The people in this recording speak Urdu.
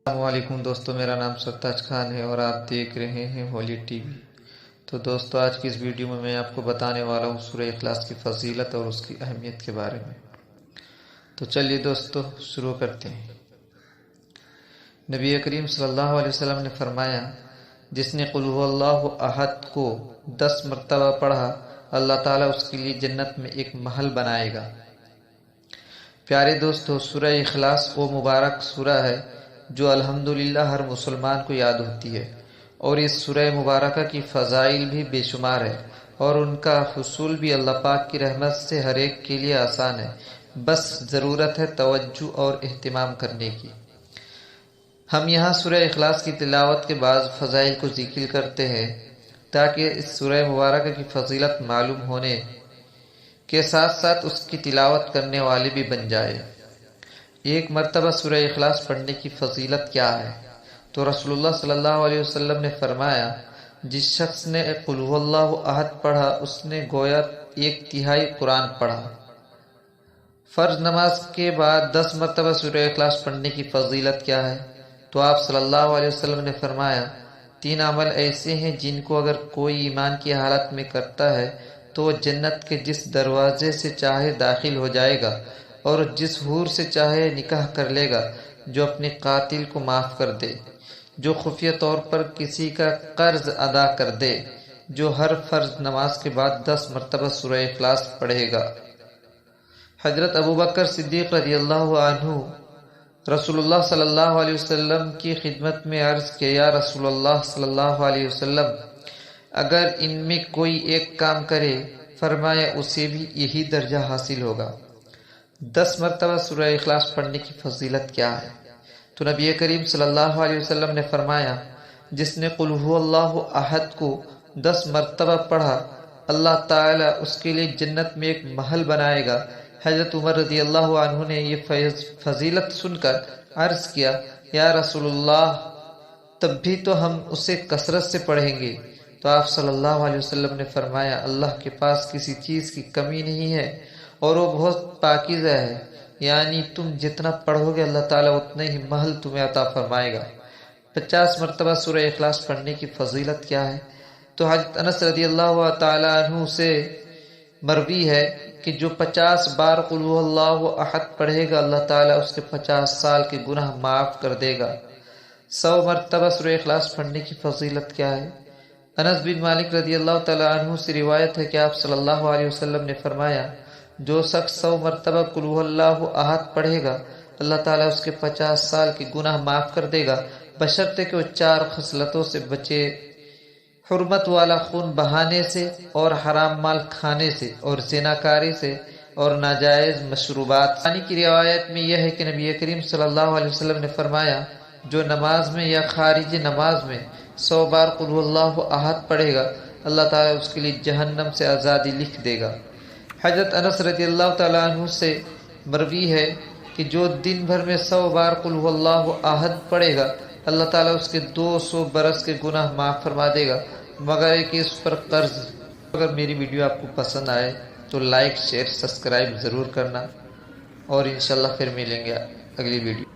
السلام علیکم دوستو، میرا نام سرتاج خان ہے اور آپ دیکھ رہے ہیں ہولی ٹی وی۔ تو دوستو، آج کی اس ویڈیو میں آپ کو بتانے والا ہوں سورہ اخلاص کی فضیلت اور اس کی اہمیت کے بارے میں۔ تو چلیے دوستو شروع کرتے ہیں۔ نبی کریم صلی اللہ علیہ وسلم نے فرمایا، جس نے قل هو اللہ احد کو 10 مرتبہ پڑھا، اللہ تعالیٰ اس کے لیے جنت میں ایک محل بنائے گا۔ پیارے دوستو، سورہ اخلاص وہ مبارک سورہ ہے جو الحمدللہ ہر مسلمان کو یاد ہوتی ہے، اور اس سورہ مبارکہ کی فضائل بھی بے شمار ہے، اور ان کا حصول بھی اللہ پاک کی رحمت سے ہر ایک کے لیے آسان ہے، بس ضرورت ہے توجہ اور اہتمام کرنے کی۔ ہم یہاں سورہ اخلاص کی تلاوت کے بعض فضائل کو ذکر کرتے ہیں تاکہ اس سورہ مبارکہ کی فضیلت معلوم ہونے کے ساتھ ساتھ اس کی تلاوت کرنے والے بھی بن جائے۔ ایک مرتبہ سورہ اخلاص پڑھنے کی فضیلت کیا ہے؟ تو رسول اللہ صلی اللہ علیہ وسلم نے فرمایا، جس شخص نے قل هو اللہ احد پڑھا، اس نے گویا 1/3 قرآن پڑھا۔ فرض نماز کے بعد 10 مرتبہ سورہ اخلاص پڑھنے کی فضیلت کیا ہے؟ تو آپ صلی اللہ علیہ وسلم نے فرمایا، 3 عمل ایسے ہیں جن کو اگر کوئی ایمان کی حالت میں کرتا ہے تو وہ جنت کے جس دروازے سے چاہے داخل ہو جائے گا، اور جس حور سے چاہے نکاح کر لے گا، جو اپنے قاتل کو معاف کر دے، جو خفیہ طور پر کسی کا قرض ادا کر دے، جو ہر فرض نماز کے بعد 10 مرتبہ سورہ اخلاص پڑھے گا۔ حضرت ابوبکر صدیق رضی اللہ عنہ رسول اللہ صلی اللہ علیہ وسلم کی خدمت میں عرض کیا، یا رسول اللہ صلی اللہ علیہ وسلم، اگر ان میں کوئی ایک کام کرے، فرمایا اسے بھی یہی درجہ حاصل ہوگا۔ 10 مرتبہ سورہ اخلاص پڑھنے کی فضیلت کیا ہے؟ تو نبی کریم صلی اللہ علیہ وسلم نے فرمایا، جس نے قل هو اللہ احد کو 10 مرتبہ پڑھا، اللہ تعالیٰ اس کے لیے جنت میں ایک محل بنائے گا۔ حضرت عمر رضی اللہ عنہ نے یہ فضیلت سن کر عرض کیا، یا رسول اللہ، تب بھی تو ہم اسے کثرت سے پڑھیں گے۔ تو آپ صلی اللہ علیہ وسلم نے فرمایا، اللہ کے پاس کسی چیز کی کمی نہیں ہے اور وہ بہت پاکیزہ ہے، یعنی تم جتنا پڑھو گے اللہ تعالیٰ اتنا ہی محل تمہیں عطا فرمائے گا۔ 50 مرتبہ سورہ اخلاص پڑھنے کی فضیلت کیا ہے؟ تو حضرت انس رضی اللہ تعالیٰ عنہ سے مروی ہے کہ جو 50 بار قل هو اللہ احد پڑھے گا، اللہ تعالیٰ اس کے 50 سال کے گناہ معاف کر دے گا۔ 100 مرتبہ سورہ اخلاص پڑھنے کی فضیلت کیا ہے؟ انس بن مالک رضی اللہ تعالیٰ عنہ سے روایت ہے کہ آپ صلی اللہ علیہ وسلم نے فرمایا، جو شخص 100 مرتبہ قل هو اللہ احد پڑھے گا، اللہ تعالیٰ اس کے 50 سال کے گناہ معاف کر دے گا، بشرطے کہ وہ 4 خصلتوں سے بچے: حرمت والا خون بہانے سے، اور حرام مال کھانے سے، اور زناکاری سے، اور ناجائز مشروبات۔ ثانی کی روایت میں یہ ہے کہ نبی کریم صلی اللہ علیہ وسلم نے فرمایا، جو نماز میں یا خارج نماز میں 100 بار قل هو اللہ احد پڑھے گا، اللہ تعالیٰ اس کے لیے جہنم سے آزادی لکھ دے گا۔ حضرت انس رضی اللہ تعالیٰ عنہ سے مروی ہے کہ جو دن بھر میں 100 بار قل هو اللہ احد پڑھے گا، اللہ تعالیٰ اس کے 200 برس کے گناہ معاف فرما دے گا، مگر ایک اس پر قرض۔ اگر میری ویڈیو آپ کو پسند آئے تو لائک، شیئر، سبسکرائب ضرور کرنا، اور انشاءاللہ پھر ملیں گے اگلی ویڈیو۔